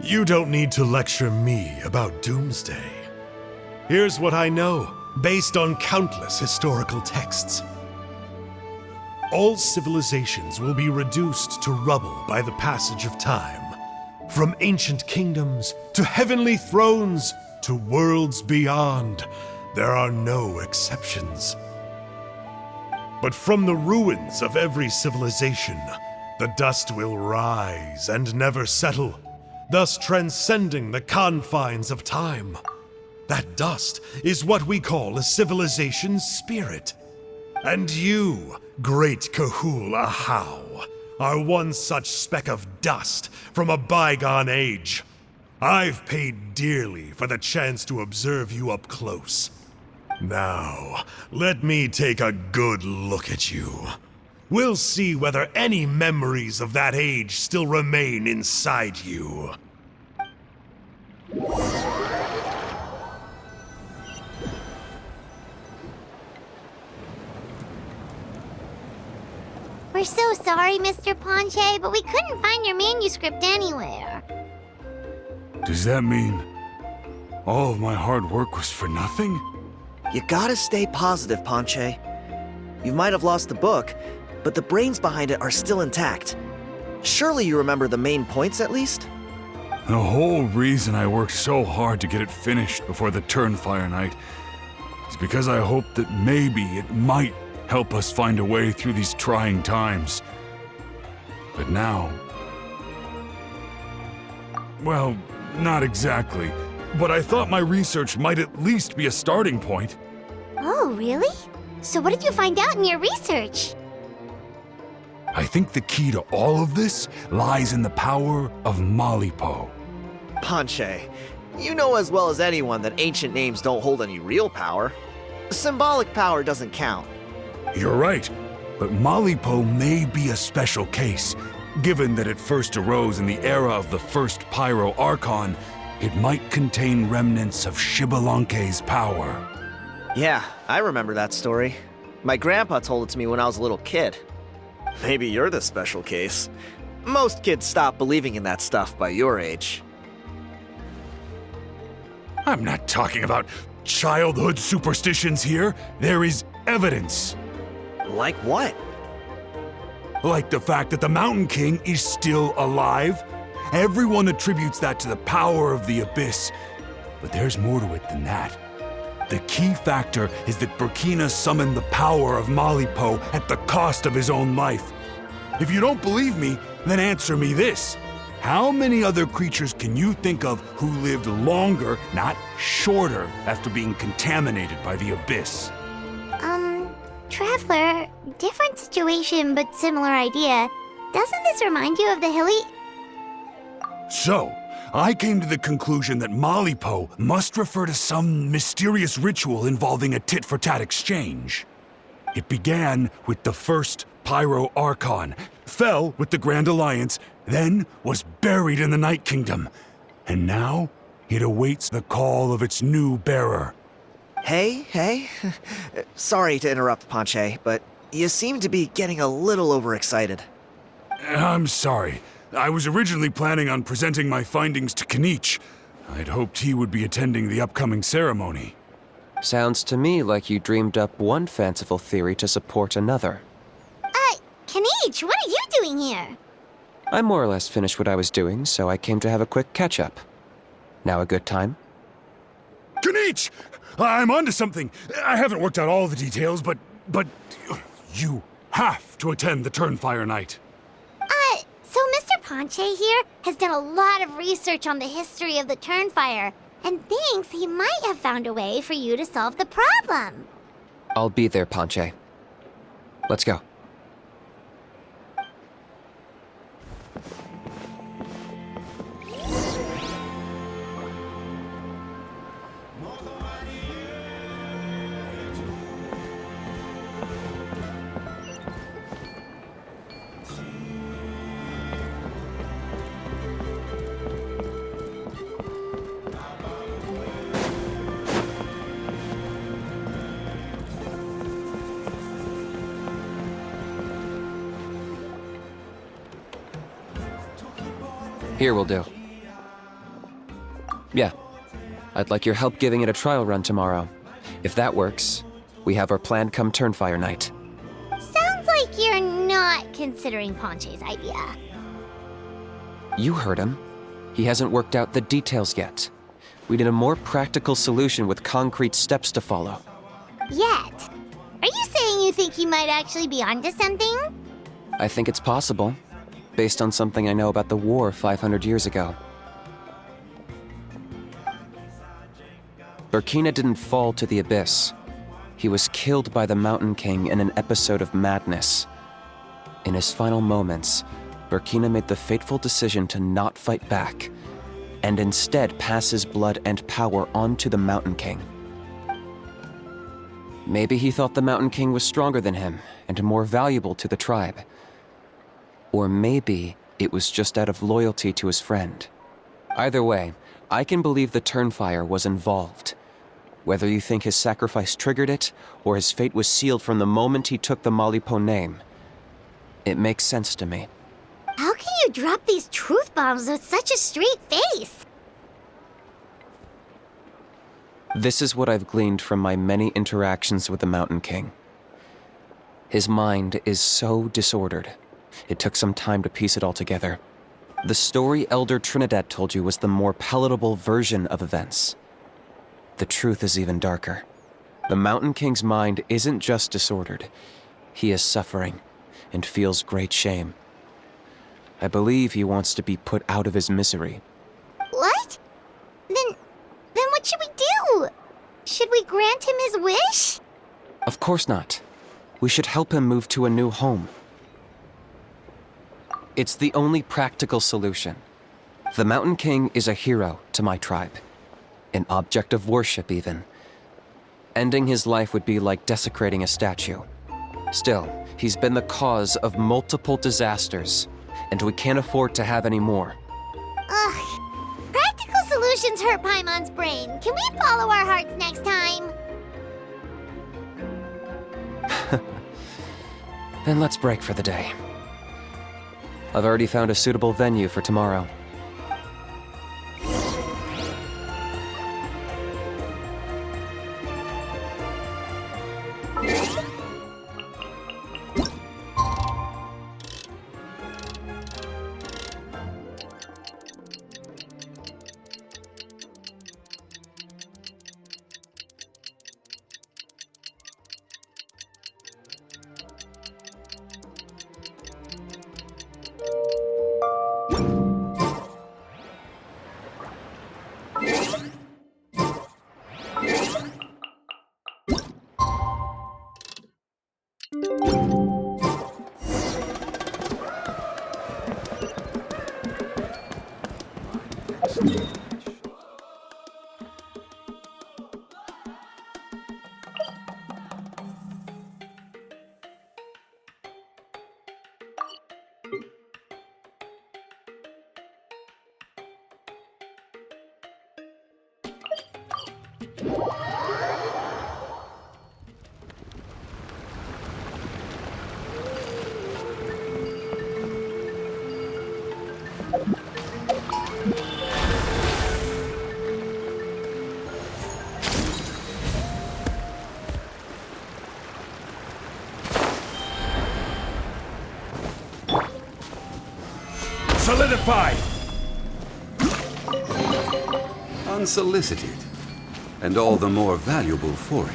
You don't need to lecture me about doomsday. Here's what I know, based on countless historical texts. All civilizations will be reduced to rubble by the passage of time. From ancient kingdoms to heavenly thrones to worlds beyond, there are no exceptions. But from the ruins of every civilization, the dust will rise and never settle, thus transcending the confines of time. That dust is what we call a civilization's spirit. And you, great Kahul Ahau, are one such speck of dust from a bygone age. I've paid dearly for the chance to observe you up close. Now, let me take a good look at you. We'll see whether any memories of that age still remain inside you. We're so sorry, Mr. Ponche, but we couldn't find your manuscript anywhere. Does that mean all of my hard work was for nothing? You gotta stay positive, Ponche. You might have lost the book, but the brains behind it are still intact. Surely you remember the main points at least? The whole reason I worked so hard to get it finished before the Turnfire Night is because I hoped that maybe it might help us find a way through these trying times. But now... well, not exactly. But I thought my research might at least be a starting point. Oh, really? So what did you find out in your research? I think the key to all of this lies in the power of Malipo. Ponche, you know as well as anyone that ancient names don't hold any real power. Symbolic power doesn't count. You're right, but Malipo may be a special case. Given that it first arose in the era of the first Pyro Archon, it might contain remnants of Shibalanke's power. Yeah, I remember that story. My grandpa told it to me when I was a little kid. Maybe you're the special case. Most kids stop believing in that stuff by your age. I'm not talking about childhood superstitions here. There is evidence. Like what? Like the fact that the Mountain King is still alive. Everyone attributes that to the power of the Abyss. But there's more to it than that. The key factor is that Burkina summoned the power of Malipo at the cost of his own life. If you don't believe me, then answer me this. How many other creatures can you think of who lived longer, not shorter, after being contaminated by the Abyss? Traveler, different situation but similar idea. Doesn't this remind you of the hilly... So, I came to the conclusion that Malipo must refer to some mysterious ritual involving a tit-for-tat exchange. It began with the first Pyro Archon, fell with the Grand Alliance, then was buried in the Night Kingdom. And now, it awaits the call of its new bearer. Hey. Sorry to interrupt, Ponche, but you seem to be getting a little overexcited. I'm sorry. I was originally planning on presenting my findings to Kinich. I'd hoped he would be attending the upcoming ceremony. Sounds to me like you dreamed up one fanciful theory to support another. Kinich, what are you doing here? I more or less finished what I was doing, so I came to have a quick catch-up. Now a good time? Kinich! I'm onto something. I haven't worked out all the details, but you have to attend the Turnfire Night. So Mr. Ponche here has done a lot of research on the history of the Turnfire, and thinks he might have found a way for you to solve the problem. I'll be there, Ponche. Let's go. Here will do. Yeah. I'd like your help giving it a trial run tomorrow. If that works, we have our plan come Turnfire night. Sounds like you're not considering Ponche's idea. You heard him. He hasn't worked out the details yet. We need a more practical solution with concrete steps to follow. Yet? Are you saying you think he might actually be onto something? I think it's possible, based on something I know about the war 500 years ago. Burkina didn't fall to the abyss. He was killed by the Mountain King in an episode of madness. In his final moments, Burkina made the fateful decision to not fight back, and instead pass his blood and power on to the Mountain King. Maybe he thought the Mountain King was stronger than him and more valuable to the tribe. Or maybe it was just out of loyalty to his friend. Either way, I can believe the Turnfire was involved. Whether you think his sacrifice triggered it, or his fate was sealed from the moment he took the Malipo name, it makes sense to me. How can you drop these truth bombs with such a straight face? This is what I've gleaned from my many interactions with the Mountain King. His mind is so disordered. It took some time to piece it all together. The story Elder Trinidad told you was the more palatable version of events. The truth is even darker. The Mountain King's mind isn't just disordered. He is suffering and feels great shame. I believe he wants to be put out of his misery. What? Then what should we do? Should we grant him his wish? Of course not. We should help him move to a new home. It's the only practical solution. The Mountain King is a hero to my tribe. An object of worship, even. Ending his life would be like desecrating a statue. Still, he's been the cause of multiple disasters, and we can't afford to have any more. Ugh. Practical solutions hurt Paimon's brain. Can we follow our hearts next time? Then let's break for the day. I've already found a suitable venue for tomorrow. Solidify! Unsolicited, and all the more valuable for it.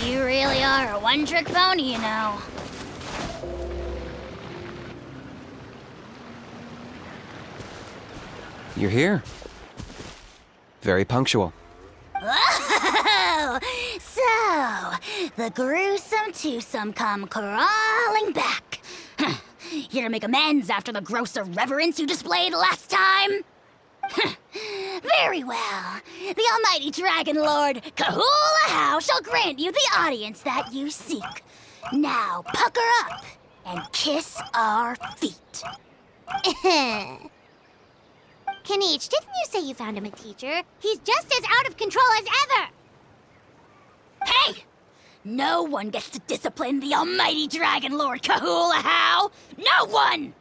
You really are a one-trick pony, you know. You're here. Very punctual. The gruesome twosome come crawling back. Here to make amends after the gross irreverence you displayed last time? Very well. The almighty Dragon Lord Kahula shall grant you the audience that you seek. Now pucker up and kiss our feet. Kinich, didn't you say you found him a teacher? He's just as out of control as ever! Hey! No one gets to discipline the almighty Dragon Lord Kahula. No one!